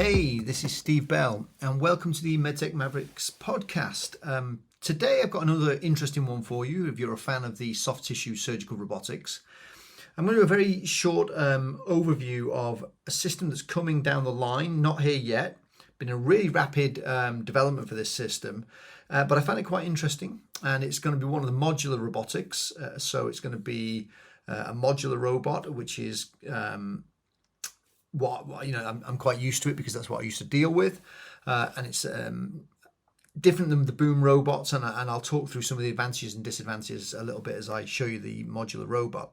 Hey, this is Steve Bell, and welcome to the MedTech Mavericks podcast. Today I've got another interesting one for you if you're a fan of the soft tissue surgical robotics. I'm going to do a very short overview of a system that's coming down the line, not here yet. Been a really rapid development for this system, but I found it quite interesting, and it's going to be one of the modular robotics. So it's going to be a modular robot, which is I'm quite used to it because that's what I used to deal with, and it's different than the boom robots, and I'll talk through some of the advantages and disadvantages a little bit as I show you the modular robot.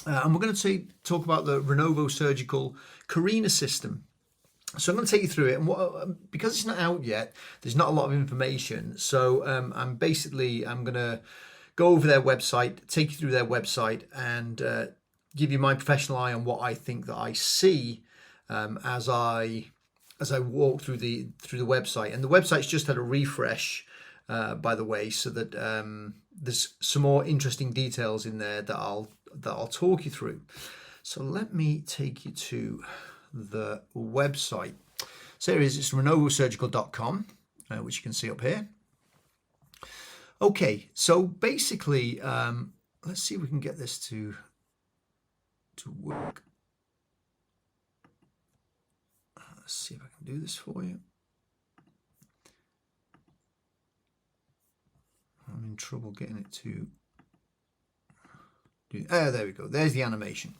And we're going to talk about the Ronovo Surgical Carina system. So I'm going to take you through it, and because it's not out yet, there's not a lot of information. So I'm going to go over their website, take you through their website, and give you my professional eye on what I think that I see as I walk through the website. And the website's just had a refresh, by the way, so that there's some more interesting details in there that I'll talk you through. So let me take you to the website. So here it is. It's renovosurgical.com, which you can see up here. Okay, so basically, let's see if we can get this to work. Let's see if I can do this for you. I'm in trouble getting it to do. There we go. There's the animation.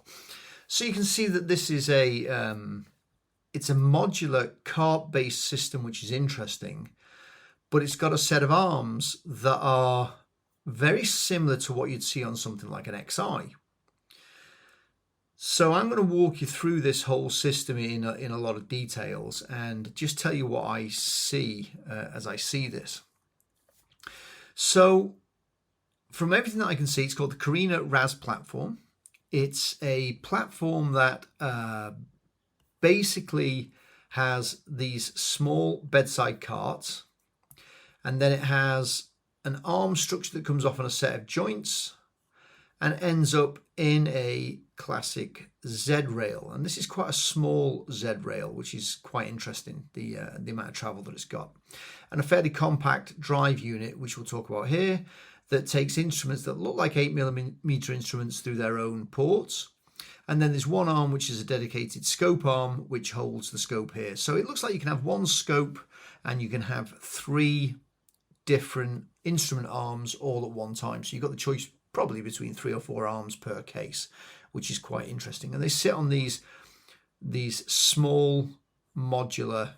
So you can see that this is it's a modular cart-based system, which is interesting, but it's got a set of arms that are very similar to what you'd see on something like an XI. So I'm going to walk you through this whole system in a lot of details and just tell you what I see as I see this. So from everything that I can see, it's called the Carina RAS platform. It's a platform that basically has these small bedside carts, and then it has an arm structure that comes off on a set of joints and ends up in a classic Zed Rail. And this is quite a small Zed Rail, which is quite interesting, the amount of travel that it's got. And a fairly compact drive unit, which we'll talk about here, that takes instruments that look like 8mm instruments through their own ports. And then there's one arm, which is a dedicated scope arm, which holds the scope here. So it looks like you can have one scope and you can have 3 different instrument arms all at one time. So you've got the choice probably between 3 or 4 arms per case, which is quite interesting. And they sit on these small modular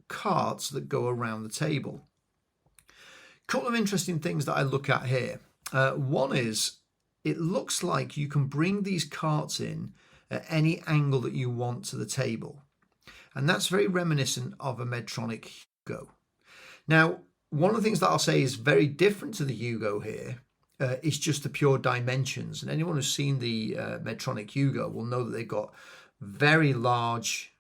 carts that go around the table. A couple of interesting things that I look at here. One is it looks like you can bring these carts in at any angle that you want to the table. And that's very reminiscent of a Medtronic Hugo. Now, one of the things that I'll say is very different to the Hugo here is just the pure dimensions. And anyone who's seen the Medtronic Hugo will know that they've got very large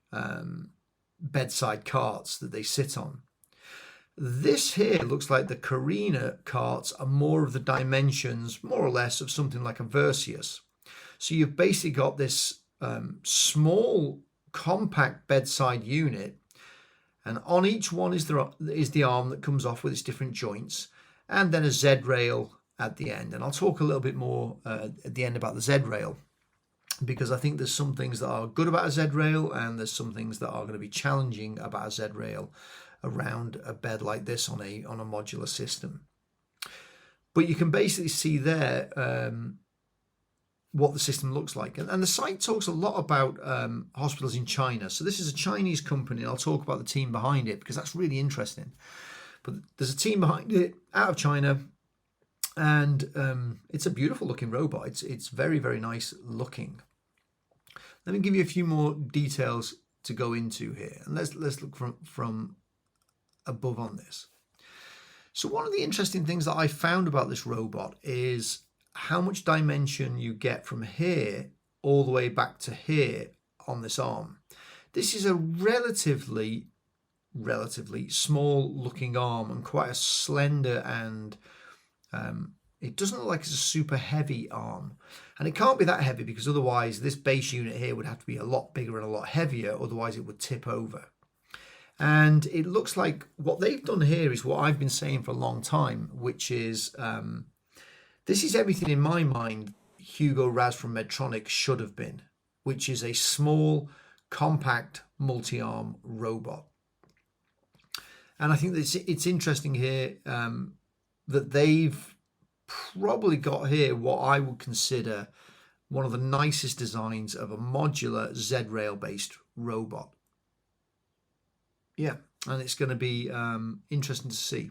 bedside carts that they sit on. This here looks like the Carina carts are more of the dimensions, more or less, of something like a Versius. So you've basically got this small, compact bedside unit, and on each one is the arm that comes off with its different joints, and then a Zed Rail at the end. And I'll talk a little bit more at the end about the Zed Rail, because I think there's some things that are good about a Zed Rail, and there's some things that are going to be challenging about a Zed Rail around a bed like this on a modular system. But you can basically see there what the system looks like. And the site talks a lot about hospitals in China. So this is a Chinese company, and I'll talk about the team behind it because that's really interesting. But there's a team behind it out of China, and it's a beautiful looking robot. It's very, very nice looking. Let me give you a few more details to go into here. And let's look from above on this. So one of the interesting things that I found about this robot is how much dimension you get from here all the way back to here on this arm. This is a relatively small looking arm and quite a slender and It doesn't look like it's a super heavy arm, and it can't be that heavy because otherwise this base unit here would have to be a lot bigger and a lot heavier, otherwise it would tip over. And it looks like what they've done here is what I've been saying for a long time, which is this is everything in my mind Hugo RAS from Medtronic should have been, which is a small, compact, multi-arm robot. And I think that it's interesting here that they've probably got here what I would consider one of the nicest designs of a modular Zed Rail based robot. Yeah, and it's going to be interesting to see.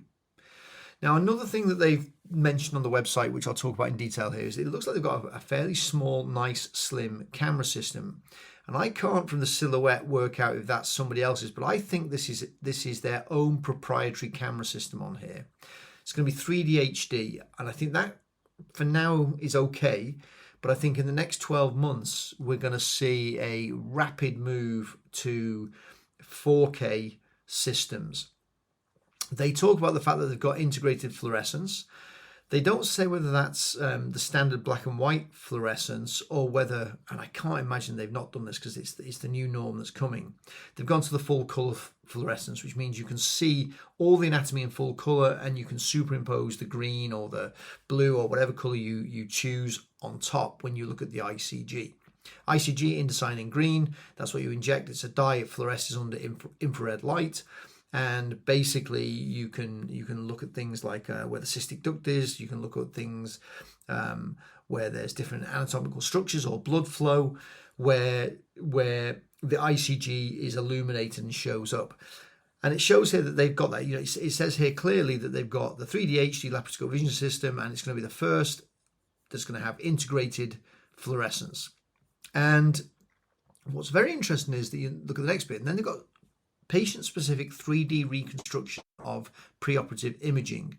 Now, another thing that they've mentioned on the website, which I'll talk about in detail here, is it looks like they've got a fairly small, nice, slim camera system. And I can't, from the silhouette, work out if that's somebody else's, but I think this is their own proprietary camera system on here. It's going to be 3D HD, and I think that, for now, is okay. But I think in the next 12 months, we're going to see a rapid move to 4K systems. They talk about the fact that they've got integrated fluorescence. They don't say whether that's the standard black and white fluorescence or whether, and I can't imagine they've not done this because it's the new norm that's coming. They've gone to the full colour fluorescence, which means you can see all the anatomy in full colour and you can superimpose the green or the blue or whatever colour you choose on top when you look at the ICG. ICG, indocyanine in green, that's what you inject. It's a dye, it fluoresces under infrared light. And basically you can look at things like where the cystic duct is. You can look at things where there's different anatomical structures or blood flow where the ICG is illuminated and shows up. And it shows here that they've got that. It says here clearly that they've got the 3D HD laparoscopic vision system, and it's going to be the first that's going to have integrated fluorescence. And what's very interesting is that you look at the next bit, and then they've got patient-specific 3D reconstruction of preoperative imaging.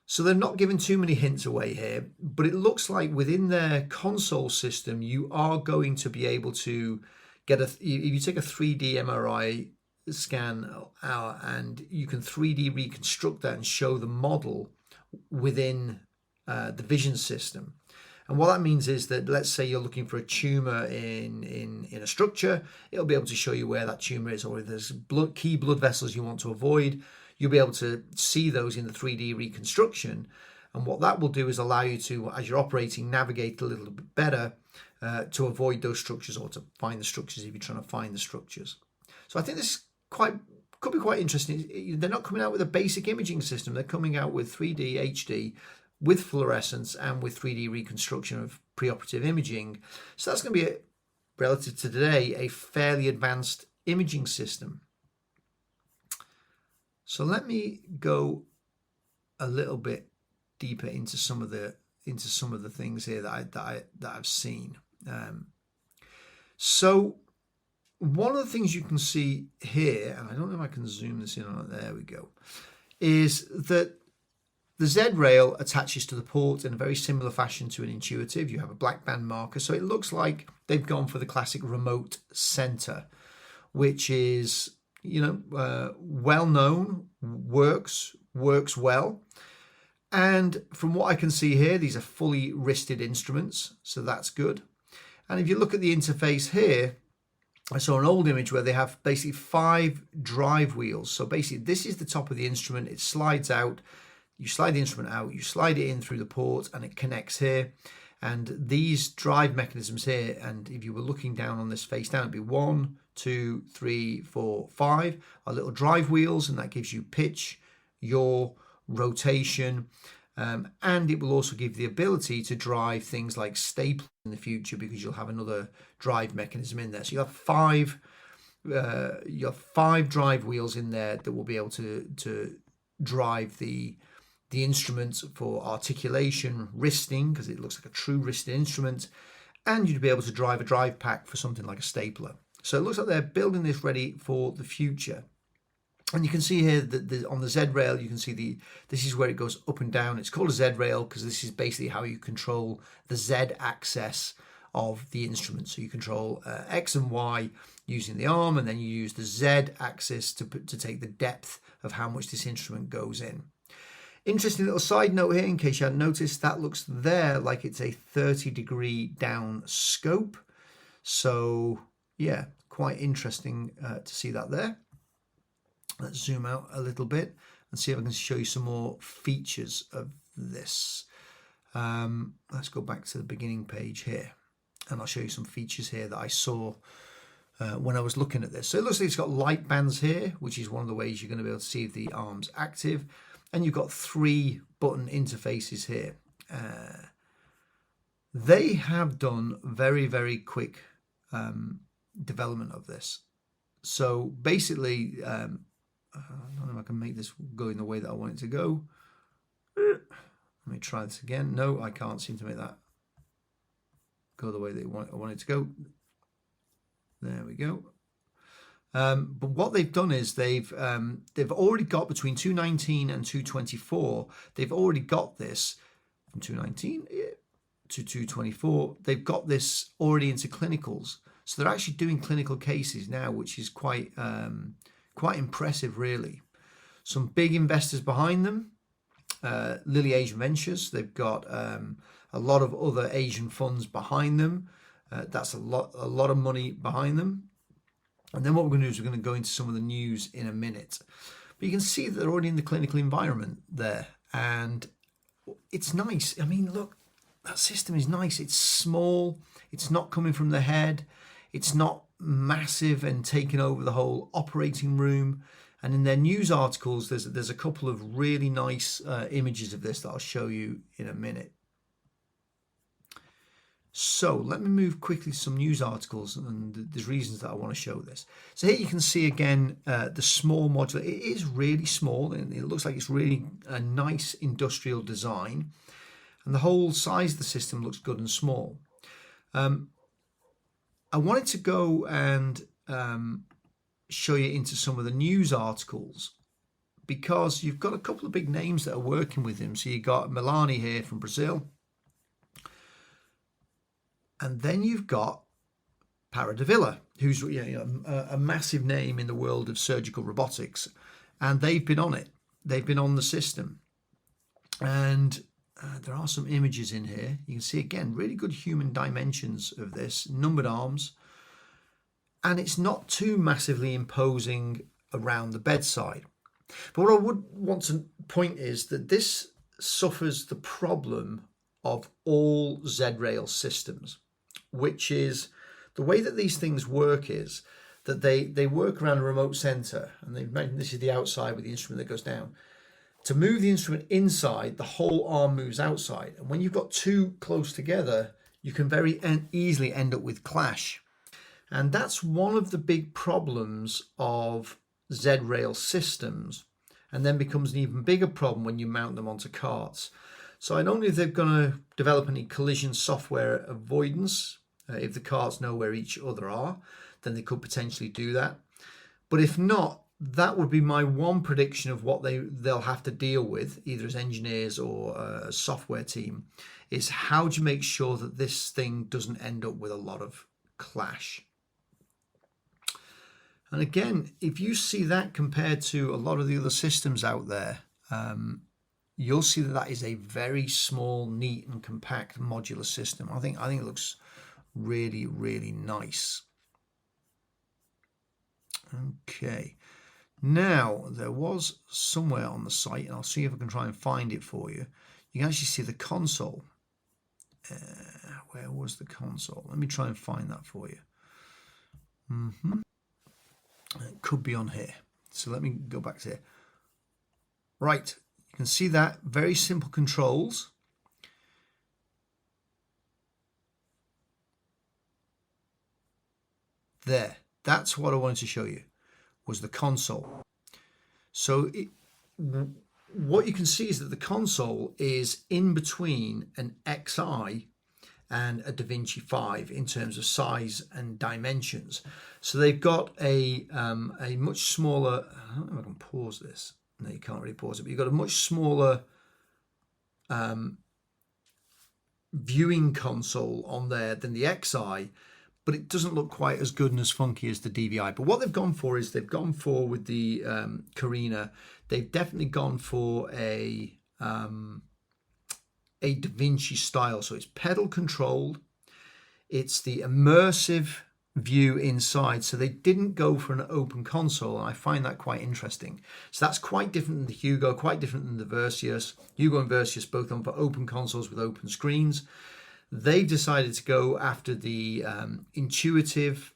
So they're not giving too many hints away here, but it looks like within their console system, you are going to be able to get if you take a 3D MRI scan and you can 3D reconstruct that and show the model within the vision system. And what that means is that, let's say you're looking for a tumor in a structure, it'll be able to show you where that tumor is, or if there's key blood vessels you want to avoid, you'll be able to see those in the 3D reconstruction. And what that will do is allow you to, as you're operating, navigate a little bit better to avoid those structures or to find the structures if you're trying to find the structures. So I think this could be quite interesting. They're not coming out with a basic imaging system. They're coming out with 3D HD, with fluorescence and with 3D reconstruction of preoperative imaging. So that's going to be, relative to today, a fairly advanced imaging system. So let me go a little bit deeper into some of the things here that I've seen. So one of the things you can see here, and I don't know if I can zoom this in on it, there we go, is that the Zed Rail attaches to the port in a very similar fashion to an Intuitive. You have a black band marker, so it looks like they've gone for the classic remote center, which is, well known, works well. And from what I can see here, these are fully wristed instruments, so that's good. And if you look at the interface here, I saw an old image where they have basically 5 drive wheels. So basically this is the top of the instrument, it slides out. You slide the instrument out, you slide it in through the port, and it connects here. And these drive mechanisms here, and if you were looking down on this face down, it'd be 1, 2, 3, 4, 5 are little drive wheels, and that gives you pitch, yaw, rotation, and it will also give the ability to drive things like stapling in the future, because you'll have another drive mechanism in there. So you have 5 drive wheels in there that will be able to drive the instruments for articulation, wristing, because it looks like a true wristed instrument, and you'd be able to drive a drive pack for something like a stapler. So it looks like they're building this ready for the future. And you can see here that on the Zed Rail, you can see this is where it goes up and down. It's called a Zed Rail because this is basically how you control the Z axis of the instrument. So you control X and Y using the arm, and then you use the Z axis to take the depth of how much this instrument goes in. Interesting little side note here, in case you hadn't noticed, that looks there like it's a 30-degree down scope. So yeah, quite interesting to see that there. Let's zoom out a little bit and see if I can show you some more features of this. Let's go back to the beginning page here, and I'll show you some features here that I saw when I was looking at this. So it looks like it's got light bands here, which is one of the ways you're going to be able to see if the arm's active. And you've got 3 button interfaces here. They have done very, very quick development of this. So basically, I don't know if I can make this go in the way that I want it to go. Let me try this again. No, I can't seem to make that go the way that I want it to go. There we go. But what they've done is they've already got between 219 and 224. They've already got this from 219 to 224. They've got this already into clinicals, so they're actually doing clinical cases now, which is quite impressive, really. Some big investors behind them. Lily Asian Ventures. They've got a lot of other Asian funds behind them. That's a lot of money behind them. And then what we're going to do is we're going to go into some of the news in a minute. But you can see that they're already in the clinical environment there. And it's nice. I mean, look, that system is nice. It's small. It's not coming from the head. It's not massive and taking over the whole operating room. And in their news articles, there's a couple of really nice images of this that I'll show you in a minute. So let me move quickly to some news articles, and there's reasons that I want to show this. So here you can see again the small modular. It is really small, and it looks like it's really a nice industrial design, and the whole size of the system looks good and small. I wanted to go and show you into some of the news articles, because you've got a couple of big names that are working with him. So you got Milani here from Brazil. And then you've got Paradavilla, who's a massive name in the world of surgical robotics. And they've been on it. They've been on the system. And there are some images in here. You can see, again, really good human dimensions of this. Numbered arms. And it's not too massively imposing around the bedside. But what I would want to point is that this suffers the problem of all Zed Rail systems, which is the way that these things work is that they work around a remote center, and they've mentioned this is the outside with the instrument that goes down. To move the instrument inside, the whole arm moves outside. And when you've got 2 close together, you can very easily end up with clash. And that's one of the big problems of Zed Rail systems, and then becomes an even bigger problem when you mount them onto carts. So I don't know if they're going to develop any collision software avoidance. If the carts know where each other are, then they could potentially do that. But if not, that would be my one prediction of what they'll have to deal with, either as engineers or a software team, is how do you make sure that this thing doesn't end up with a lot of clash. And again, if you see that compared to a lot of the other systems out there, you'll see that that is a very small, neat and compact modular system. I think it looks really, really nice. Okay. Now, there was somewhere on the site, and I'll see if I can try and find it for you. You can actually see the console. Where was the console? Let me try and find that for you. It could be on here. So let me go back to here. Right. You can see that. Very simple controls. There. That's what I wanted to show you, was the console. So what you can see is that the console is in between an XI and a DaVinci 5 in terms of size and dimensions. So they've got a much smaller, I don't know if I can pause this. No, you can't really pause it, but you've got a much smaller viewing console on there than the XI, but it doesn't look quite as good and as funky as the DVI. But what they've gone for is they've gone for, with the Carina, they've definitely gone for a a Da Vinci style. So it's pedal controlled. It's the immersive view inside. So they didn't go for an open console, and I find that quite interesting. So that's quite different than the Hugo, quite different than the Versius. Hugo and Versius both on for open consoles with open screens. They've decided to go after the intuitive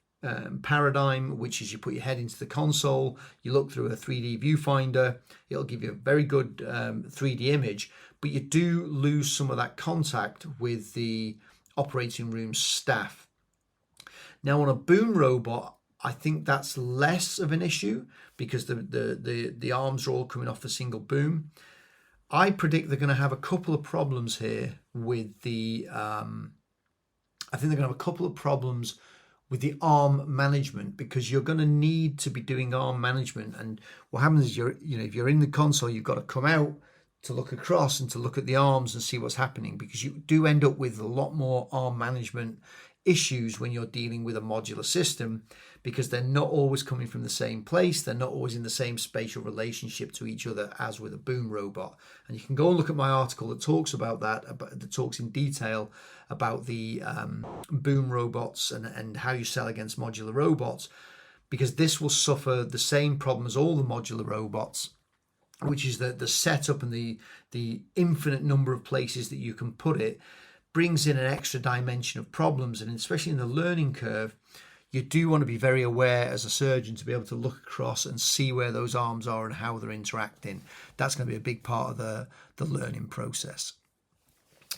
paradigm, which is you put your head into the console, you look through a 3D viewfinder, it'll give you a very good 3D image, but you do lose some of that contact with the operating room staff. Now on a boom robot, I think that's less of an issue because the arms are all coming off the single boom. I predict they're going to have a couple of problems here with the I think they're going to have a couple of problems with the arm management, because you're going to need to be doing arm management. And what happens is if you're in the console, you've got to come out to look across and to look at the arms and see what's happening, because you do end up with a lot more arm management issues when you're dealing with a modular system, because they're not always coming from the same place, they're not always in the same spatial relationship to each other as with a boom robot. And you can go and look at my article that talks about that, that talks in detail about the boom robots and how you sell against modular robots, because this will suffer the same problem as all the modular robots, which is the setup and the infinite number of places that you can put it brings in an extra dimension of problems. And especially in the learning curve, you do want to be very aware as a surgeon to be able to look across and see where those arms are and how they're interacting. That's going to be a big part of the learning process.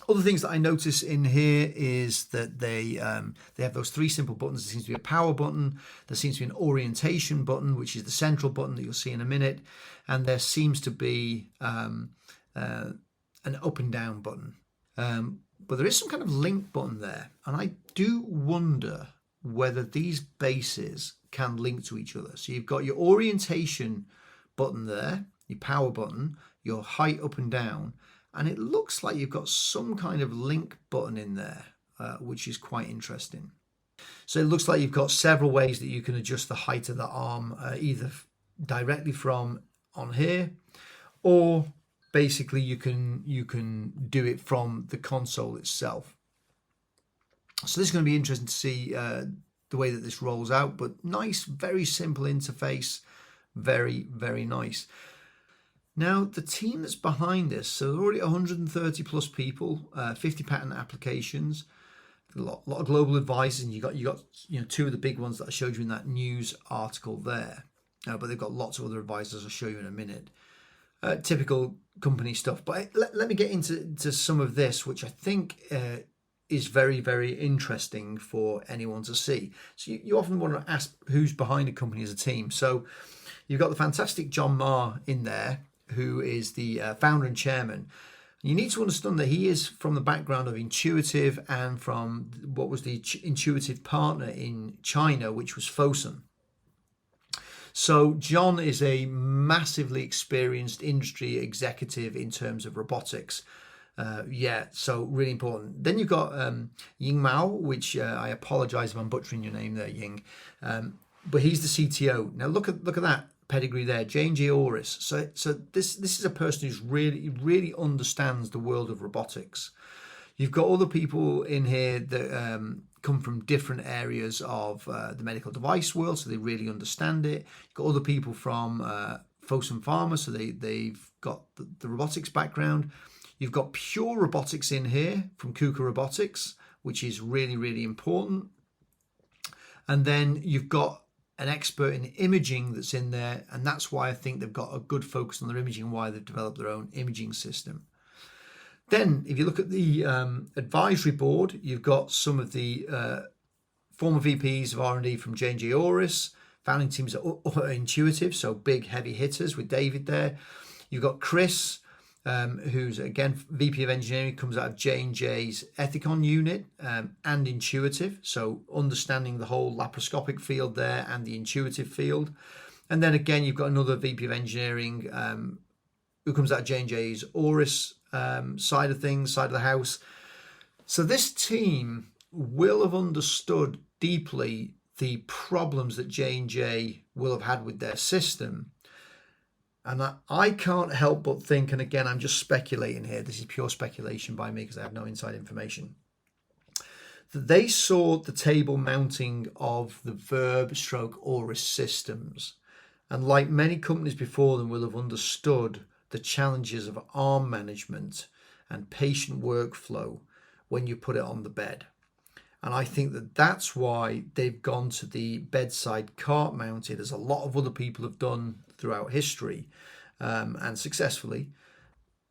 Other things that I notice in here is that they have those three simple buttons. There seems to be a power button, there seems to be an orientation button, which is the central button that you'll see in a minute, and there seems to be an up and down button. But there is some kind of link button there, and I do wonder whether these bases can link to each other. So you've got your orientation button there, your power button, your height up and down, and it looks like you've got some kind of link button in there, which is quite interesting. So it looks like you've got several ways that you can adjust the height of the arm, either directly from on here, or basically you can do it from the console itself. So this is going to be interesting to see the way that this rolls out, but nice, very simple interface, very, very nice. Now the team that's behind this, so there are already 130 plus people, 50 patent applications, a lot of global advisors, and you got two of the big ones that I showed you in that news article there, but they've got lots of other advisors I'll show you in a minute. Typical company stuff, but let me get into some of this, which I think is very, very interesting for anyone to see. So you often want to ask who's behind a company as a team. So you've got the fantastic John Marr in there, who is the founder and chairman. You need to understand that he is from the background of Intuitive and from what was the Intuitive partner in China, which was Fosun. So John is a massively experienced industry executive in terms of robotics. So really important. Then you've got Ying Mao, which I apologize if I'm butchering your name there, Ying. But he's the CTO. Now look at that pedigree there, J&J Oris. So this is a person who's really understands the world of robotics. You've got other people in here that come from different areas of the medical device world, so they really understand it. You've got other people from Fosun Pharma, so they've got the robotics background. You've got pure robotics in here from KUKA Robotics, which is really, really important. And then you've got an expert in imaging that's in there, and that's why I think they've got a good focus on their imaging, why they've developed their own imaging system. Then, if you look at the advisory board, you've got some of the former VPs of R&D from J&J Oris, founding teams at Intuitive, so big heavy hitters with David there. You've got Chris, who's again VP of Engineering, comes out of J&J's Ethicon unit and Intuitive, so understanding the whole laparoscopic field there and the Intuitive field. And then again, you've got another VP of Engineering who comes out of J&J's Oris side of things, side of the house. So this team will have understood deeply the problems that J&J will have had with their system. and I can't help but think, and again, I'm just speculating here, this is pure speculation by me because I have no inside information, that they saw the table mounting of the Verb stroke Auris systems, and like many companies before them will have understood the challenges of arm management and patient workflow when you put it on the bed. And I think that that's why they've gone to the bedside cart mounted, as a lot of other people have done throughout history, and successfully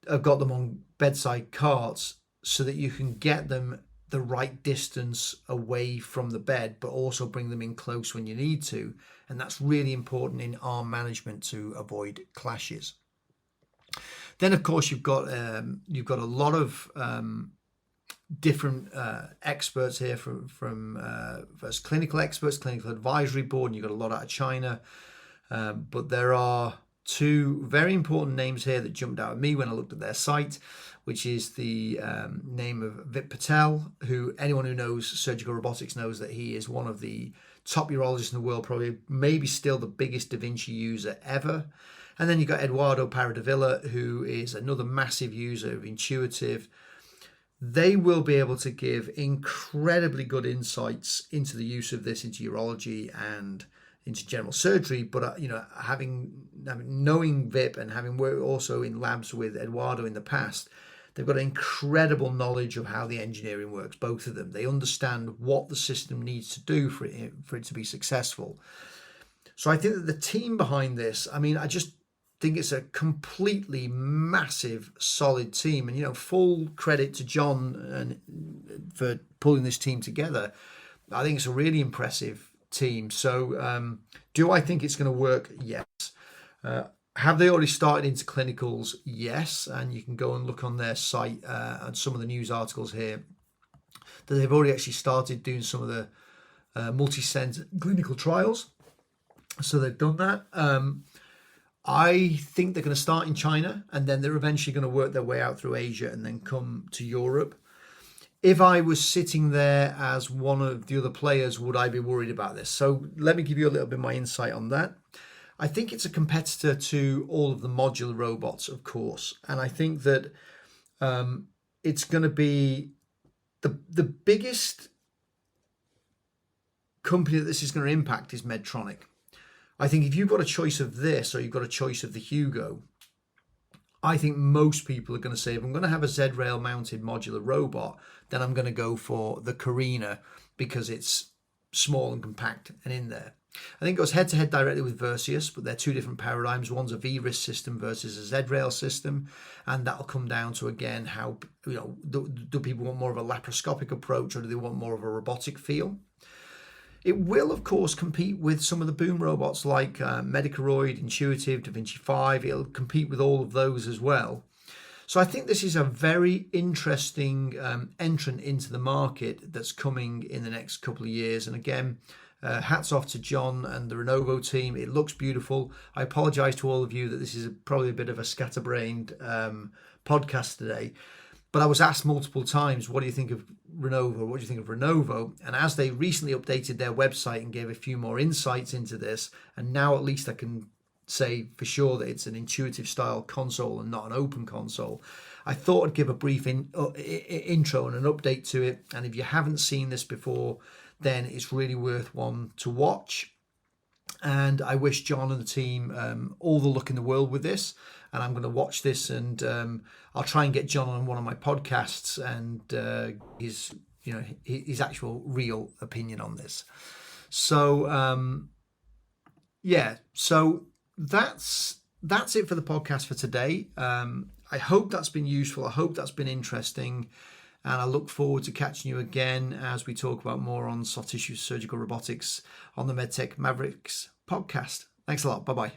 have got them on bedside carts so that you can get them the right distance away from the bed, but also bring them in close when you need to. And that's really important in arm management to avoid clashes. Then, of course, you've got a lot of different experts here from first clinical experts, clinical advisory board, and you've got a lot out of China. But there are two very important names here that jumped out at me when I looked at their site, which is the name of Vip Patel, who anyone who knows surgical robotics knows that he is one of the top urologists in the world, probably maybe still the biggest Da Vinci user ever. And then you've got Eduardo Paradavilla, who is another massive user of Intuitive. They will be able to give incredibly good insights into the use of this into urology and into general surgery. But knowing Vip and having worked also in labs with Eduardo in the past, they've got incredible knowledge of how the engineering works. Both of them, they understand what the system needs to do for it to be successful. So I think that the team behind this, I just think it's a completely massive, solid team, and full credit to John for pulling this team together. I think it's a really impressive team. So do I think it's going to work? Yes. Have they already started into clinicals? Yes. And you can go and look on their site and some of the news articles here that they've already actually started doing some of the multi-center clinical trials. So they've done that. I think they're going to start in China, and then they're eventually going to work their way out through Asia and then come to Europe. If I was sitting there as one of the other players, would I be worried about this? So let me give you a little bit of my insight on that. I think it's a competitor to all of the modular robots, of course. And I think that it's going to be the biggest company that this is going to impact is Medtronic. I think if you've got a choice of this or you've got a choice of the Hugo, I think most people are going to say, if I'm going to have a Zed Rail mounted modular robot, then I'm going to go for the Carina because it's small and compact and in there. I think it goes head to head directly with Versius, but they're two different paradigms. One's a VRIS system versus a Zed Rail system, and that'll come down to, again, how, do people want more of a laparoscopic approach or do they want more of a robotic feel? It will, of course, compete with some of the boom robots like Medicoroid, Intuitive, Da Vinci 5. It'll compete with all of those as well. So I think this is a very interesting entrant into the market that's coming in the next couple of years. And again, hats off to John and the Ronovo team. It looks beautiful. I apologise to all of you that this is probably a bit of a scatterbrained podcast today. But I was asked multiple times, what do you think of Ronovo? What do you think of Ronovo? And as they recently updated their website and gave a few more insights into this, and now at least I can say for sure that it's an Intuitive style console and not an open console, I thought I'd give a brief intro and an update to it. And if you haven't seen this before, then it's really worth one to watch. And I wish John and the team all the luck in the world with this. And I'm going to watch this, and I'll try and get John on one of my podcasts and his actual real opinion on this. So so that's it for the podcast for today. I hope that's been useful. I hope that's been interesting, and I look forward to catching you again as we talk about more on soft tissue surgical robotics on the MedTech Mavericks podcast. Thanks a lot. Bye-bye.